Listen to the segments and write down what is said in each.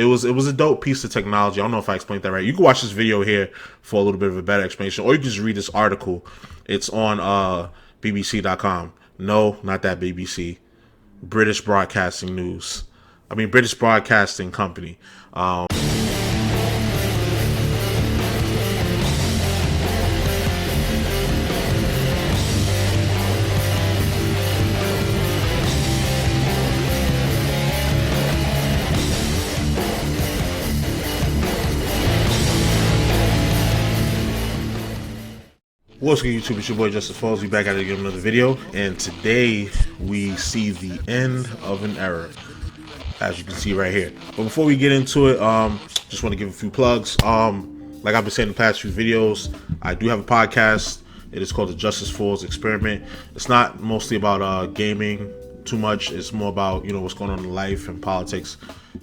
it was a dope piece of technology. I don't know if I explained that right. You can watch this video here for a little bit of a better explanation, or you can just read this article. It's on BBC.com. No, not that BBC. British Broadcasting News. I mean, British Broadcasting Company. What's good, YouTube? It's your boy Justice Falls. We back at it again with another video, and today we see the end of an era, as you can see right here. But before we get into it, just want to give a few plugs. Like I've been saying in the past few videos, I do have a podcast. It is called the Justice Falls Experiment. It's not mostly about gaming too much. It's more about, you know, what's going on in life and politics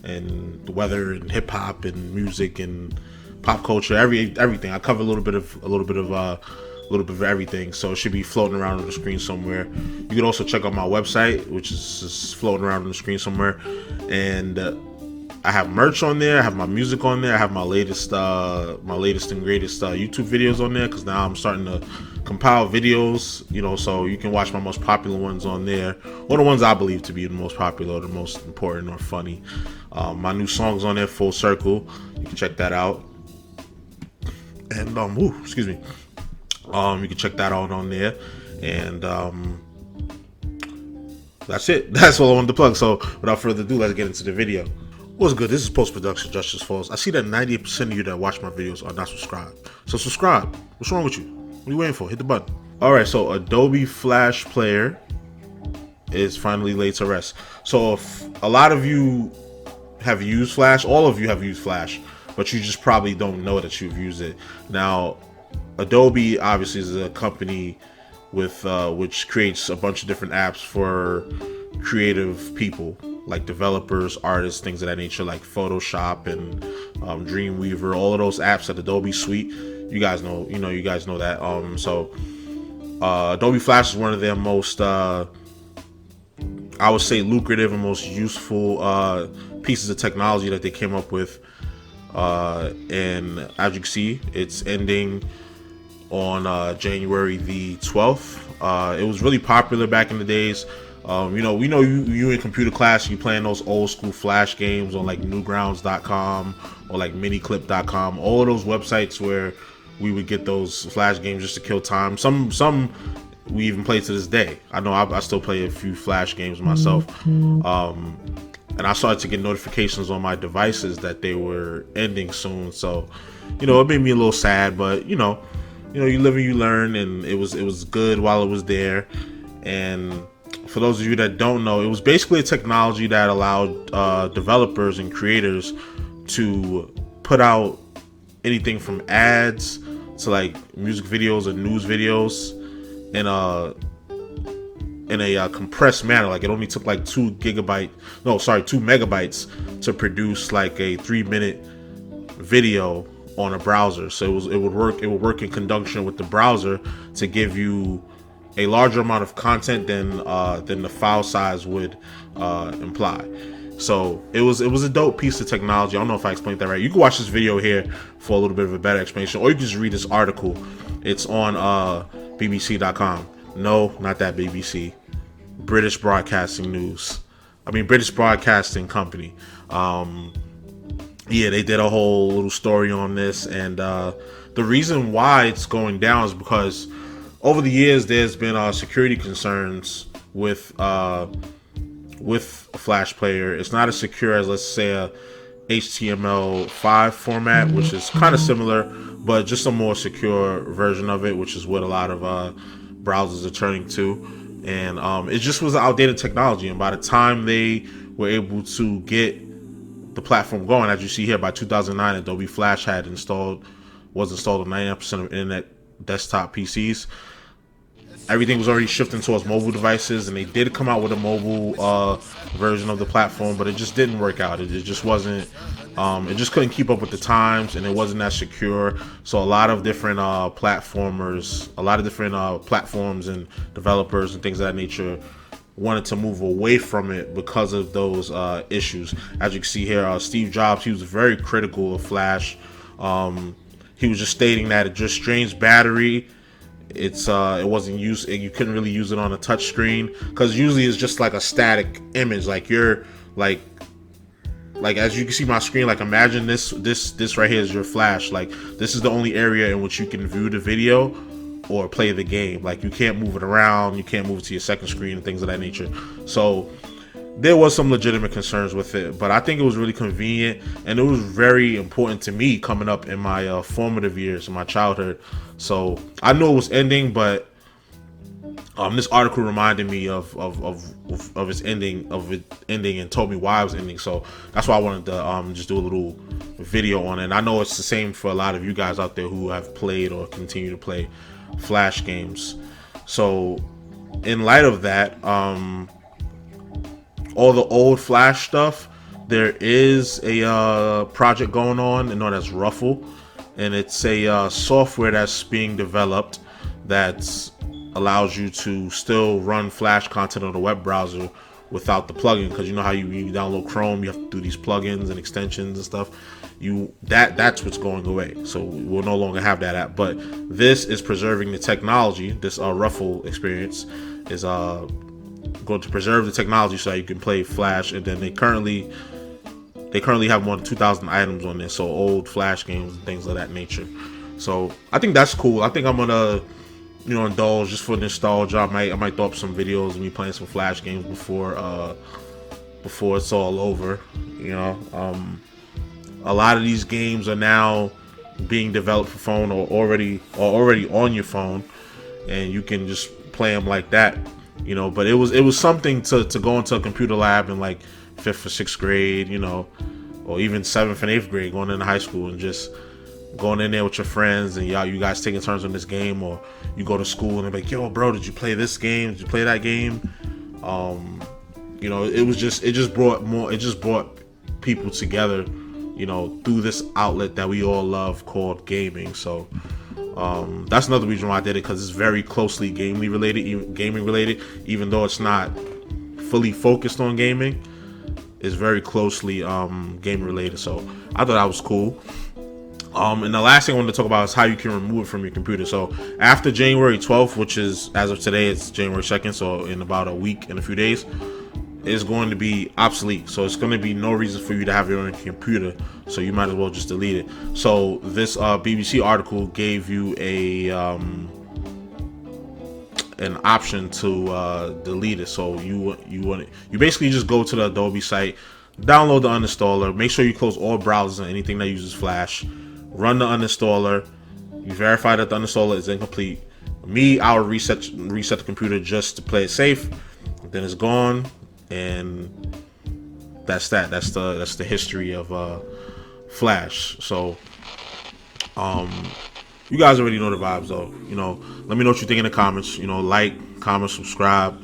and the weather and hip hop and music and pop culture, everything. I cover a little bit of everything, so it should be floating around on the screen somewhere. You can also check out my website, which is just floating around on the screen somewhere, and I have merch on there. I have my music on there. I have my latest and greatest YouTube videos on there, because now I'm starting to compile videos, you know, so you can watch my most popular ones on there, or the ones I believe to be the most popular, the most important or funny. My new song's on there, Full Circle. You can check that out. And excuse me. You can check that out on there, and that's it. That's all I wanted to plug. So without further ado, let's get into the video. What's good? This is post-production Justice Falls. I see that 98% of you that watch my videos are not subscribed. So subscribe. What's wrong with you? What are you waiting for? Hit the button. All right, so Adobe Flash Player is finally laid to rest. So if a lot of you have used Flash, all of you have used Flash, but you just probably don't know that you've used it. Now, Adobe obviously is a company with which creates a bunch of different apps for creative people, like developers, artists, things of that nature, like Photoshop and Dreamweaver, all of those apps at Adobe Suite. You guys know that. So Adobe Flash is one of their most, I would say, lucrative and most useful pieces of technology that they came up with. And as you can see, it's ending on January the 12th. It was really popular back in the days. We know you in computer class, you playing those old school Flash games on like newgrounds.com or like miniclip.com, all of those websites where we would get those Flash games just to kill time. Some we even play to this day. I know I still play a few Flash games myself. And I started to get notifications on my devices that they were ending soon. So, you know, it made me a little sad, but you live and you learn, and it was good while it was there. And for those of you that don't know, it was basically a technology that allowed developers and creators to put out anything from ads to like music videos and news videos in a compressed manner. Like it only took like 2 megabytes to produce like a 3-minute video on a browser. So it would work in conjunction with the browser to give you a larger amount of content than the file size would imply. So it was a dope piece of technology. I don't know if I explained that right. You can watch this video here for a little bit of a better explanation, or you can just read this article. It's on BBC.com. No, not that BBC. British Broadcasting News. I mean, British Broadcasting Company. Yeah, they did a whole little story on this, and the reason why it's going down is because over the years there's been security concerns with a Flash Player. It's not as secure as, let's say, a HTML5 format, which is kind of similar, but just a more secure version of it, which is what a lot of browsers are turning to. And it just was outdated technology, and by the time they were able to get the platform going, as you see here, by 2009, Adobe Flash was installed on 99% of internet desktop PCs. Everything was already shifting towards mobile devices, and they did come out with a mobile version of the platform, but it just didn't work out. It just wasn't. It just couldn't keep up with the times, and it wasn't that secure. So a lot of different platforms and developers and things of that nature wanted to move away from it because of those issues. As you can see here, Steve Jobs, he was very critical of Flash. He was just stating that it just drains battery. It wasn't used. You couldn't really use it on a touch screen because usually it's just like a static image. Like you're like as you can see my screen. Like imagine this right here is your Flash. Like this is the only area in which you can view the video or play the game. Like you can't move it around. You can't move it to your second screen and things of that nature. So there was some legitimate concerns with it, but I think it was really convenient, and it was very important to me coming up in my formative years, in my childhood. So I knew it was ending, but this article reminded me of its ending, and told me why it was ending. So that's why I wanted to just do a little video on it. And I know it's the same for a lot of you guys out there who have played or continue to play Flash games. So in light of that, all the old Flash stuff, there is a project going on known as Ruffle, and it's a software that's being developed that allows you to still run Flash content on the web browser without the plugin. Because you know how you download Chrome, you have to do these plugins and extensions and stuff. That's what's going away. So we'll no longer have that app. But this is preserving the technology. This Ruffle experience is going to preserve the technology so that you can play Flash. And then they currently have more than 2,000 items on this, so old Flash games and things of that nature. So I think that's cool. I think I'm gonna indulge just for nostalgia. I might throw up some videos of me playing some Flash games before it's all over. A lot of these games are now being developed for phone or already on your phone, and you can just play them like that. But it was something to go into a computer lab in like 5th or 6th grade, or even 7th and 8th grade, going into high school and just going in there with your friends and you guys taking turns on this game, or you go to school and they're like, yo bro, did you play this game? Did you play that game? It just brought people together, through this outlet that we all love called gaming. So that's another reason why I did it, because it's very closely gaming related, even though it's not fully focused on gaming. It's very closely gaming related. So I thought that was cool. And the last thing I wanted to talk about is how you can remove it from your computer. So after January 12th, which is, as of today, it's January 2nd, so in about a week and a few days, it's going to be obsolete. So it's going to be no reason for you to have it on your computer, so you might as well just delete it. So this BBC article gave you an option to delete it. So you basically just go to the Adobe site, download the uninstaller, make sure you close all browsers and anything that uses Flash, run the uninstaller, you verify that the uninstaller is incomplete. I'll reset the computer just to play it safe. Then it's gone, and that's the history of Flash. So you guys already know the vibes though. Let me know what you think in the comments. Like, comment, subscribe,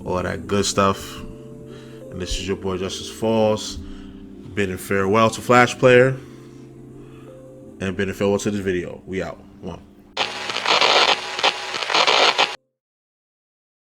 all that good stuff. And this is your boy Justice Falls, bidding farewell to Flash Player, and bidding farewell to this video. We out. One.